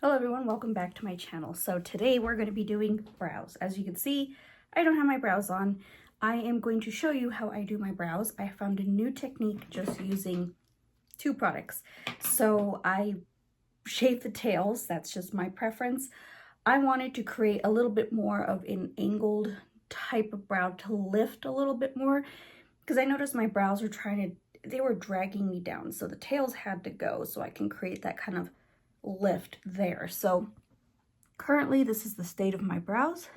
Hello everyone, welcome back to my channel. So today we're going to be doing brows. As you can see, I don't have my brows on. I am going to show you how I do my brows. I found a new technique just using two products. So I shave the tails, that's just my preference. I wanted to create a little bit more of an angled type of brow to lift a little bit more because I noticed my brows were they were dragging me down. So the tails had to go so I can create that kind of lift there. So currently this is the state of my brows,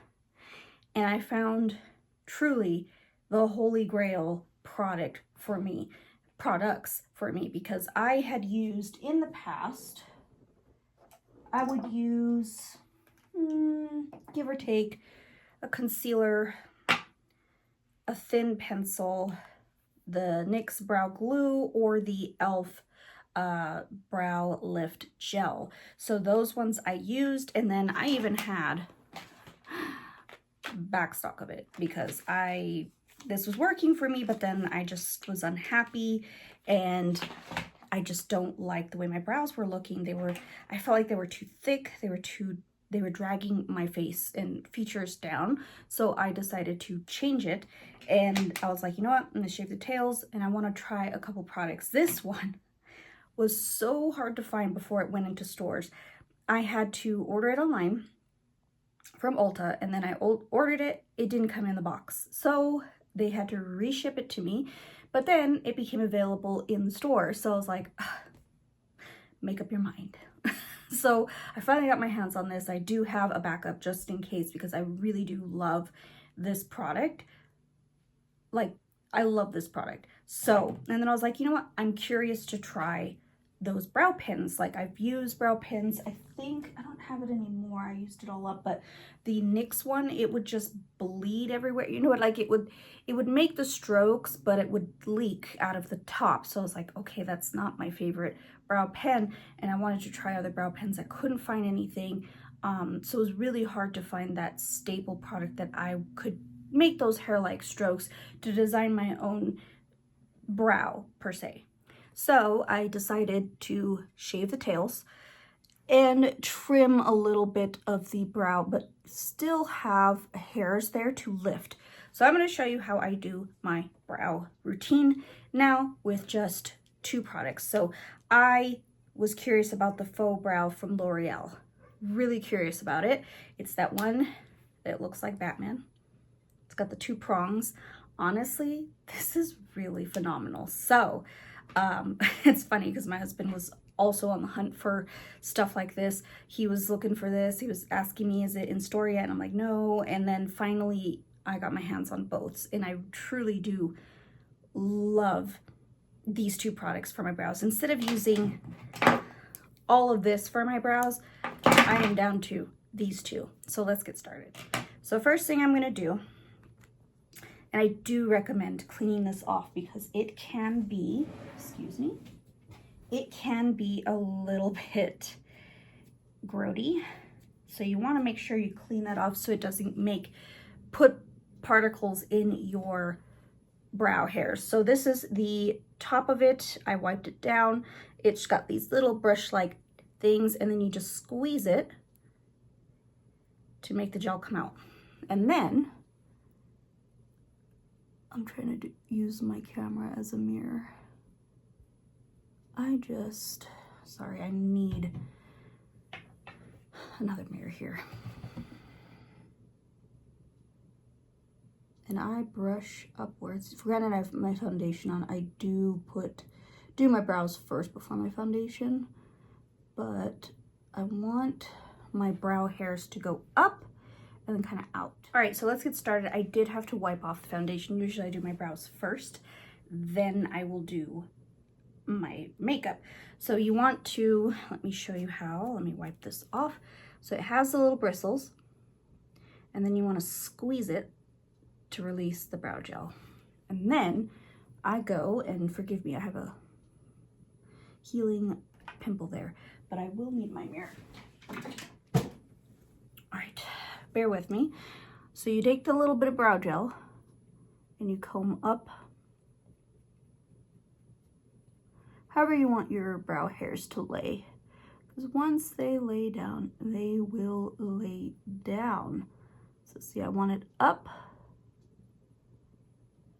and I found truly the holy grail products for me, because I had used in the past, I would use give or take a concealer, a thin pencil, the NYX brow glue, or the e.l.f. Brow lift gel. So those ones I used, and then I even had backstock of it because this was working for me, but then I just was unhappy and I just don't like the way my brows were looking. I felt like they were too thick, they were dragging my face and features down. So I decided to change it, and I was like, you know what, I'm gonna shave the tails and I want to try a couple products. This one was so hard to find before it went into stores. I had to order it online from Ulta, and then I ordered it. It didn't come in the box. So they had to reship it to me, but then it became available in the store. So I was like, make up your mind. So I finally got my hands on this. I do have a backup just in case because I really do love this product. Like, I love this product. So, and then I was like, you know what? I'm curious to try those brow pins. Like, I've used brow pins. I think I don't have it anymore. I used it all up, but the NYX one, it would just bleed everywhere. You know what? Like, it would make the strokes, but it would leak out of the top. So I was like, okay, that's not my favorite brow pen. And I wanted to try other brow pens. I couldn't find anything. So it was really hard to find that staple product that I could make those hair-like strokes to design my own brow per se. So I decided to shave the tails and trim a little bit of the brow, but still have hairs there to lift. So I'm going to show you how I do my brow routine now with just two products. So I was curious about the faux brow from L'Oreal. Really curious about it. It's that one that looks like Batman. It's got the two prongs. Honestly, this is really phenomenal. So it's funny because my husband was also on the hunt for stuff like this. He was looking for this. He was asking me, is it in store yet? And I'm like, no. And then finally I got my hands on both, and I truly do love these two products for my brows. Instead of using all of this for my brows, I am down to these two. So let's get started. So first thing I'm going to do, and I do recommend cleaning this off because it can be, excuse me, it can be a little bit grody. So you want to make sure you clean that off so it doesn't put particles in your brow hairs. So this is the top of it. I wiped it down. It's got these little brush-like things, and then you just squeeze it to make the gel come out. And then I'm trying to use my camera as a mirror. Sorry, I need another mirror here. And I brush upwards. Granted, I have my foundation on. I do my brows first before my foundation, but I want my brow hairs to go up and then kind of out. All right, so let's get started. I did have to wipe off the foundation. Usually I do my brows first, then I will do my makeup. So you want to, let me show you how. Let me wipe this off. So it has the little bristles, and then you want to squeeze it to release the brow gel. And then I go, and forgive me, I have a healing pimple there, but I will need my mirror. All right, bear with me. So you take the little bit of brow gel and you comb up however you want your brow hairs to lay. because once they lay down, they will lay down. So see, I want it up.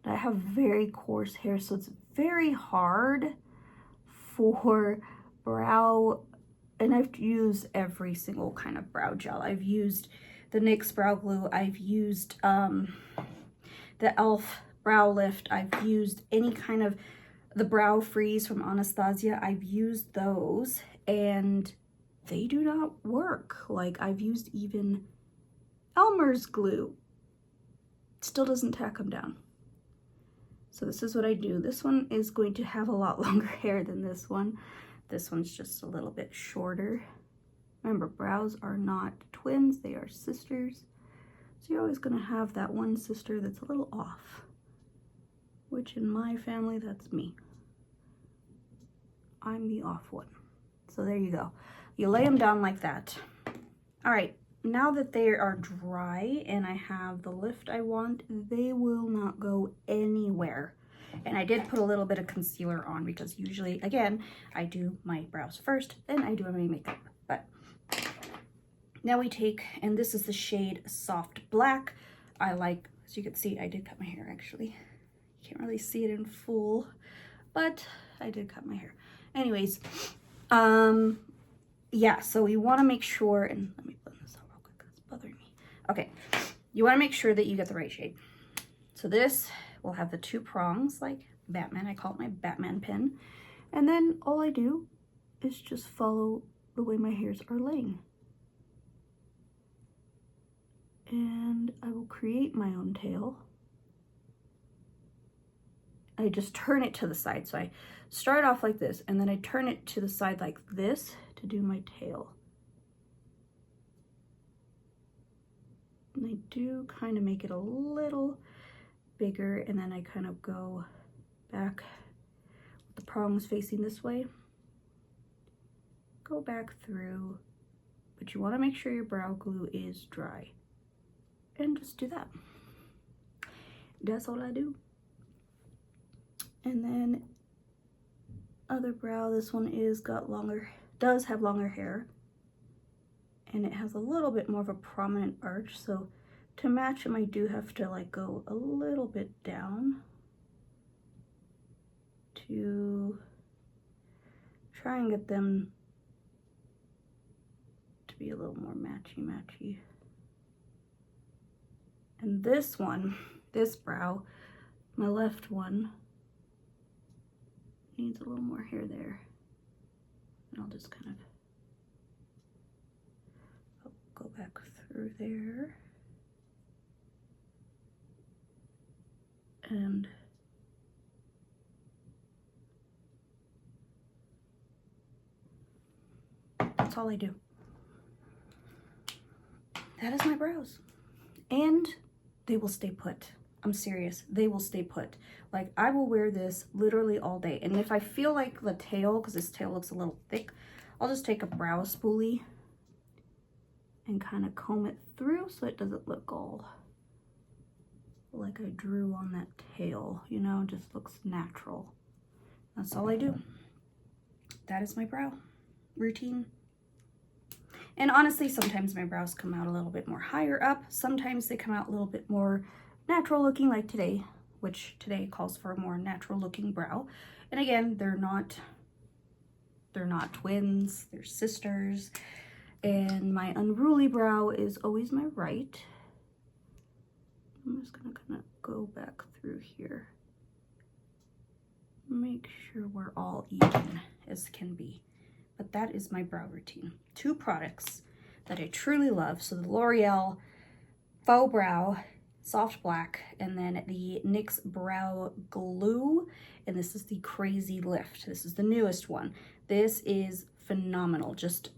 I have very coarse hair, so it's very hard for brow, and I've used every single kind of brow gel. I've used the NYX brow glue, I've used the e.l.f. brow lift, I've used any kind of the brow freeze from Anastasia. I've used those and they do not work. Like, I've used even Elmer's glue, still doesn't tack them down. So this is what I do. This one is going to have a lot longer hair than this one. This one's just a little bit shorter. Remember, brows are not twins, they are sisters. So you're always gonna have that one sister that's a little off, which in my family, that's me. I'm the off one. So there you go. You lay them down like that. All right, now that they are dry and I have the lift I want, they will not go anywhere. And I did put a little bit of concealer on because usually, again, I do my brows first, then I do my makeup. But now we take, and this is the shade Soft Black. I like, as you can see, I did cut my hair actually. You can't really see it in full, but I did cut my hair. Anyways, yeah, so we want to make sure, and let me blend this out real quick because it's bothering me. Okay, you want to make sure that you get the right shade. So this will have the 2 prongs like Batman. I call it my Batman pin. And then all I do is just follow the way my hairs are laying. And I will create my own tail. I just turn it to the side. So I start off like this, and then I turn it to the side like this to do my tail. And I do kind of make it a little bigger, and then I kind of go back with the prongs facing this way. Go back through, but you want to make sure your brow glue is dry. And just do that. That's all I do. And then other brow, this one is got longer, does have longer hair, and it has a little bit more of a prominent arch, so to match them I do have to like go a little bit down to try and get them to be a little more matchy. And this one, this brow, my left one, needs a little more hair there. And I'll just kind of go back through there. And that's all I do. That is my brows. And they will stay put. I'm serious, they will stay put. Like, I will wear this literally all day. And if I feel like the tail, because this tail looks a little thick, I'll just take a brow spoolie and kind of comb it through so it doesn't look all like I drew on that tail, you know, it just looks natural. That's all I do. That is my brow routine. And honestly, sometimes my brows come out a little bit more higher up. Sometimes they come out a little bit more natural looking, like today, which today calls for a more natural looking brow. And again, they're not twins, they're sisters. And my unruly brow is always my right. I'm just gonna kind of go back through here. Make sure we're all even as can be. But that is my brow routine. 2 products that I truly love. So the L'Oreal Faux Brow Soft Black, and then the NYX Brow Glue, and this is the Crazy Lift. This is the newest one. This is phenomenal. Just,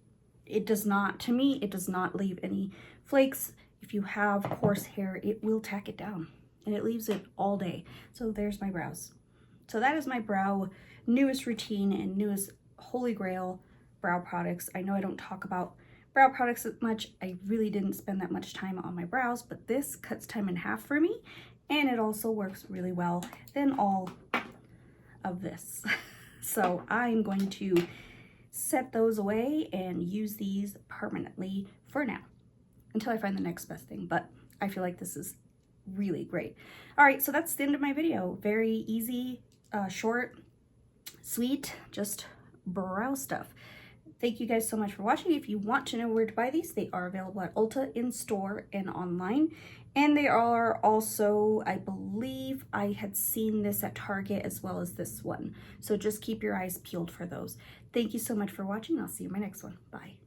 it does not, to me, it does not leave any flakes. If you have coarse hair, it will tack it down, and it leaves it all day. So there's my brows. So that is my brow newest routine and newest holy grail brow products. I know I don't talk about brow products as much. I really didn't spend that much time on my brows, but this cuts time in half for me, and it also works really well than all of this. So I'm going to set those away and use these permanently for now until I find the next best thing. But I feel like this is really great. All right, so that's the end of my video. Very easy, short, sweet, just brow stuff. Thank you guys so much for watching. If you want to know where to buy these, they are available at Ulta in store and online. And they are also, I believe I had seen this at Target as well as this one. So just keep your eyes peeled for those. Thank you so much for watching. I'll see you in my next one. Bye.